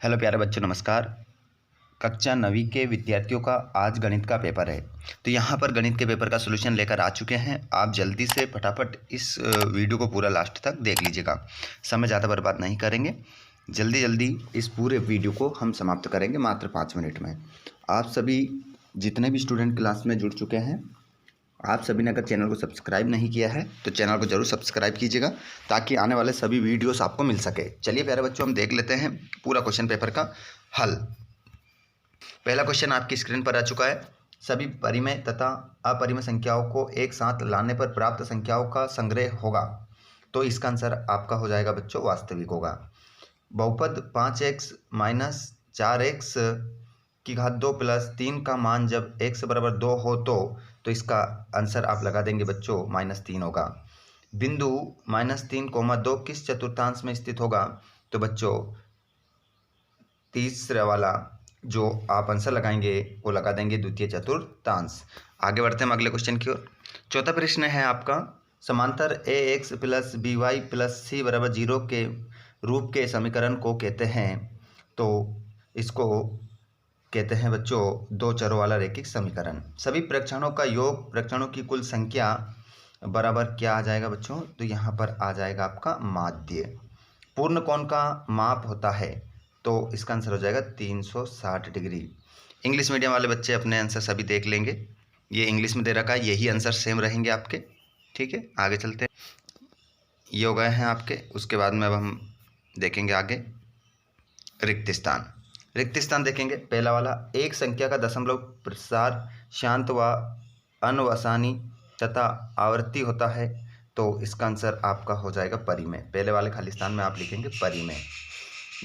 Hello प्यारे बच्चों, नमस्कार। कक्षा 9वीं के विद्यार्थियों का आज गणित का पेपर है। तो यहाँ पर गणित के पेपर का सॉल्यूशन लेकर आ चुके हैं। आप जल्दी से फटाफट इस वीडियो को पूरा लास्ट तक देख लीजिएगा। समय ज़्यादा बर्बाद नहीं करेंगे, जल्दी जल्दी इस पूरे वीडियो को हम समाप्त करेंगे मात्र 5 मिनट में। आप सभी जितने भी स्टूडेंट क्लास में जुड़ चुके हैं, आप सभी ने अगर चैनल को सब्सक्राइब नहीं किया है तो चैनल को जरूर सब्सक्राइब कीजिएगा ताकि आने वाले सभी वीडियोस आपको मिल सके। चलिए प्यारे बच्चों, हम देख लेते हैं पूरा क्वेश्चन पेपर का हल। पहला क्वेश्चन आपकी स्क्रीन पर आ चुका है। सभी परिमेय तथा अपरिमेय संख्याओं को एक साथ लाने पर प्राप्त संख्याओं का संग्रह होगा। तो इसका आंसर आपका हो जाएगा बच्चों वास्तविक होगा। बहुपद 5x माइनस 4x की घात 2 प्लस 3 का मान जब x बराबर 2 हो तो इसका आंसर आप लगा देंगे बच्चों -3 होगा। बिंदु -3, 2 किस चतुर्थांश में स्थित होगा? तो बच्चों तीसरा वाला जो आप आंसर लगाएंगे वो लगा देंगे द्वितीय चतुर्थांश। आगे बढ़ते हैं अगले क्वेश्चन की ओर। चौथा प्रश्न है आपका, समांतर ax plus by plus c बराबर 0 के रूप के समीकरण को कहते हैं। तो इसको कहते हैं बच्चों दो चरों वाला रैखिक समीकरण। सभी प्रेक्षणों का योग प्रेक्षणों की कुल संख्या बराबर क्या आ जाएगा बच्चों? तो यहाँ पर आ जाएगा आपका माध्य। पूर्ण कोण का माप होता है, तो इसका आंसर हो जाएगा 360 डिग्री। इंग्लिश मीडियम वाले बच्चे अपने आंसर सभी देख लेंगे, ये इंग्लिश में दे रखा है, यही आंसर सेम रहेंगे आपके। ठीक है, आगे चलते हैं। ये हो गए हैं आपके। उसके बाद में अब हम देखेंगे आगे रिक्त स्थान। रिक्त स्थान देखेंगे पहला वाला, एक संख्या का दशमलव प्रसार शांत व अनवसानी तथा आवर्ती होता है। तो इसका आंसर आपका हो जाएगा परिमेय। पहले वाले खाली स्थान में आप लिखेंगे परिमेय।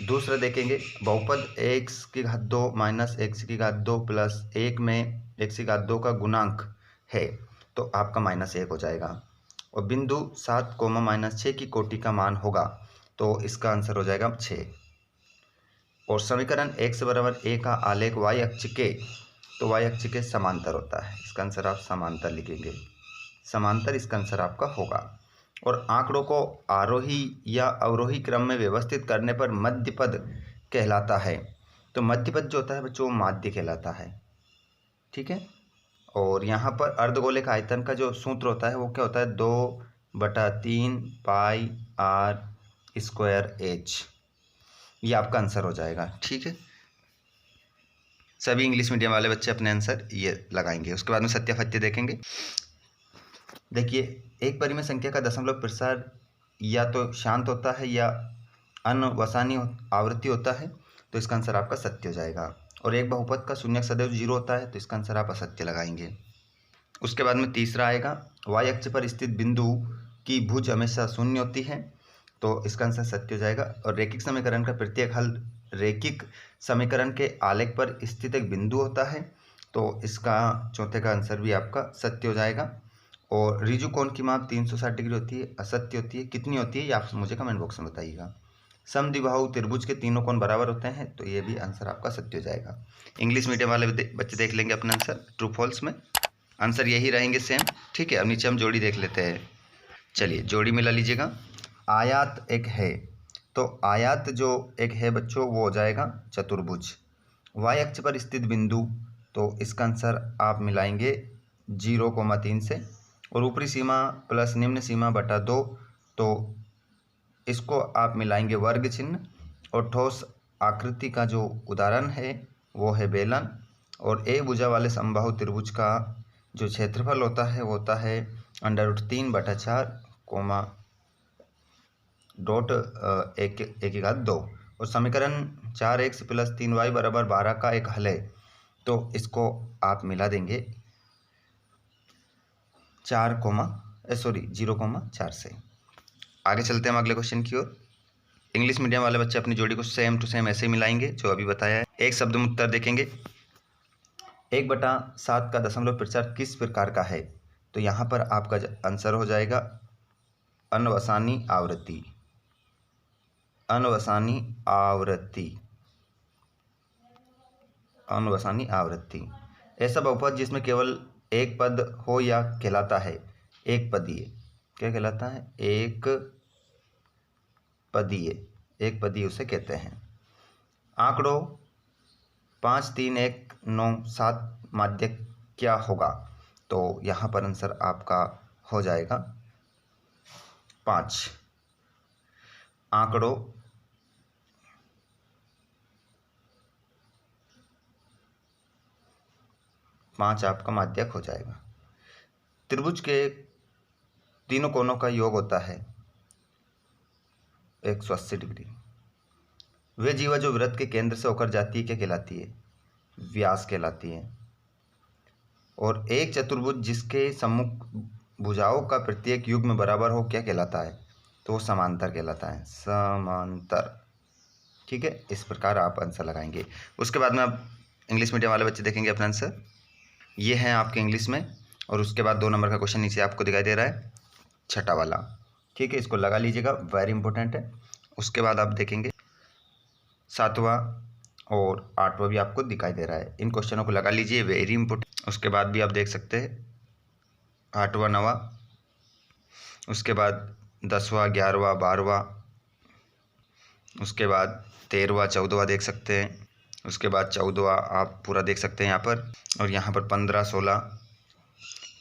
दूसरा देखेंगे, बहुपद x की घात 2 माइनस x की घात 2 प्लस 1 में x की घात 2 का गुणांक है, तो आपका -1 हो जाएगा। और बिंदु 7, -6 की कोटि का मान होगा, तो इसका आंसर हो जाएगा 6। और समीकरण x बराबर a का आलेख y अक्ष के, तो y अक्ष के समांतर होता है। इसका आंसर आप समांतर लिखेंगे, समांतर इसका आंसर आपका होगा। और आंकड़ों को आरोही या अवरोही क्रम में व्यवस्थित करने पर मध्य पद कहलाता है। तो मध्य पद जो होता है बच्चों माध्य कहलाता है। ठीक है। और यहाँ पर अर्धगोले का आयतन का जो सूत्र होता है वो क्या होता है? 2/3 पाई r स्क्वायर h। ये आपका आंसर हो जाएगा। ठीक है, सभी इंग्लिश मीडियम वाले बच्चे अपने आंसर ये लगाएंगे। उसके बाद में सत्यापत्य देखेंगे। देखिए, एक परिमेय संख्या का दशमलव प्रसार या तो शांत होता है या अनवसानी आवृत्ति होता है, तो इसका आंसर आपका सत्य हो जाएगा। और एक बहुपद का शून्यक सदैव 0 होता है, तो इसका आंसर आप असत्य लगाएंगे। उसके बाद में तीसरा आएगा, y अक्ष पर स्थित बिंदु की भुज हमेशा शून्य होती है, तो इसका आंसर सत्य हो जाएगा। और रैखिक समीकरण का प्रत्येक हल रैखिक समीकरण के आलेख पर स्थित एक बिंदु होता है, तो इसका चौथे का आंसर भी आपका सत्य हो जाएगा। और ऋजु कोण की माप 360 डिग्री होती है, असत्य होती है। कितनी होती है ये आप मुझे कमेंट बॉक्स में बताइएगा। समद्विबाहु त्रिभुज के तीनों कोण बराबर होते हैं, तो ये भी आंसर आपका सत्य हो जाएगा। इंग्लिश मीडियम वाले बच्चे देख लेंगे अपना आंसर ट्रू फॉल्स में, आंसर यही रहेंगे सेम। ठीक है, अब नीचे हम जोड़ी देख लेते हैं। चलिए जोड़ी मिला लीजिएगा। आयात एक है, तो आयात जो एक है बच्चों वो हो जाएगा चतुर्भुज। y अक्ष पर स्थित बिंदु, तो इसका आंसर आप मिलाएंगे 0,3 से। और ऊपरी सीमा प्लस निम्न सीमा बटा 2, तो इसको आप मिलाएंगे वर्ग चिन्ह। और ठोस आकृति का जो उदाहरण है वो है बेलन। और एक भुजा वाले समबाहु त्रिभुज का जो क्षेत्रफल होता है वो होता है √3/4 कोमा डॉट 1/2। और समीकरण 4x प्लस 3y बराबर 12 का एक हल है, तो इसको आप मिला देंगे 0,4 से। आगे चलते हैं हम अगले क्वेश्चन की ओर। इंग्लिश मीडियम वाले बच्चे अपनी जोड़ी को सेम टू सेम ऐसे मिलाएंगे जो अभी बताया है। एक शब्द में उत्तर देखेंगे। 1/7 का दशमलव प्रसार किस प्रकार का है? तो यहाँ पर आपका आंसर हो जाएगा अनवसानी आवृत्ति। अनवसानी आवृत्ति, अनवसानी आवृत्ति। ऐसा बहुपद जिसमें केवल एक पद हो या कहलाता है एक पदीय। क्या कहलाता है? एक पदीय, एक पदीय उसे कहते हैं। आंकड़ों 5 3 1 9 7 माध्य क्या होगा? तो यहाँ पर आंसर आपका हो जाएगा 5। आंकड़ों 5 आपका माध्यक हो जाएगा। त्रिभुज के तीनों कोनों का योग होता है 180 डिग्री। वे जीवा जो वृत्त के केंद्र से होकर जाती है क्या कहलाती है? व्यास कहलाती है। और एक चतुर्भुज जिसके सम्मुख भुजाओं का प्रत्येक युग्म बराबर हो क्या कहलाता है? तो समांतर कहलाता है, समांतर। ठीक है, इस प्रकार आप आंसर लगाएंगे। उसके बाद में आप इंग्लिश मीडियम वाले बच्चे देखेंगे अपना आंसर, ये हैं आपके इंग्लिश में। और उसके बाद 2 नंबर का क्वेश्चन नीचे आपको दिखाई दे रहा है, छठा वाला। ठीक है, इसको लगा लीजिएगा, वेरी इंपॉर्टेंट है। उसके बाद आप देखेंगे 7वां और 8वां भी आपको दिखाई दे रहा है, इन क्वेश्चनों को लगा लीजिए, वेरी इंपॉर्टेंट। उसके बाद भी आप देख सकते हैं 8वां 9वां, उसके बाद 10वां 11वां 12वां, उसके बाद 13वां 14वां देख सकते हैं, उसके बाद 14वां आप पूरा देख सकते हैं यहाँ पर, और यहाँ पर 15 16।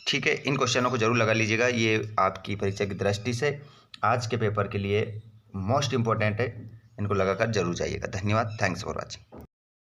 ठीक है, इन क्वेश्चनों को जरूर लगा लीजिएगा, ये आपकी परीक्षा की दृष्टि से आज के पेपर के लिए मोस्ट इम्पोर्टेंट है, इनको लगाकर जरूर जाइएगा। धन्यवाद, थैंक्स फॉर वॉचिंग।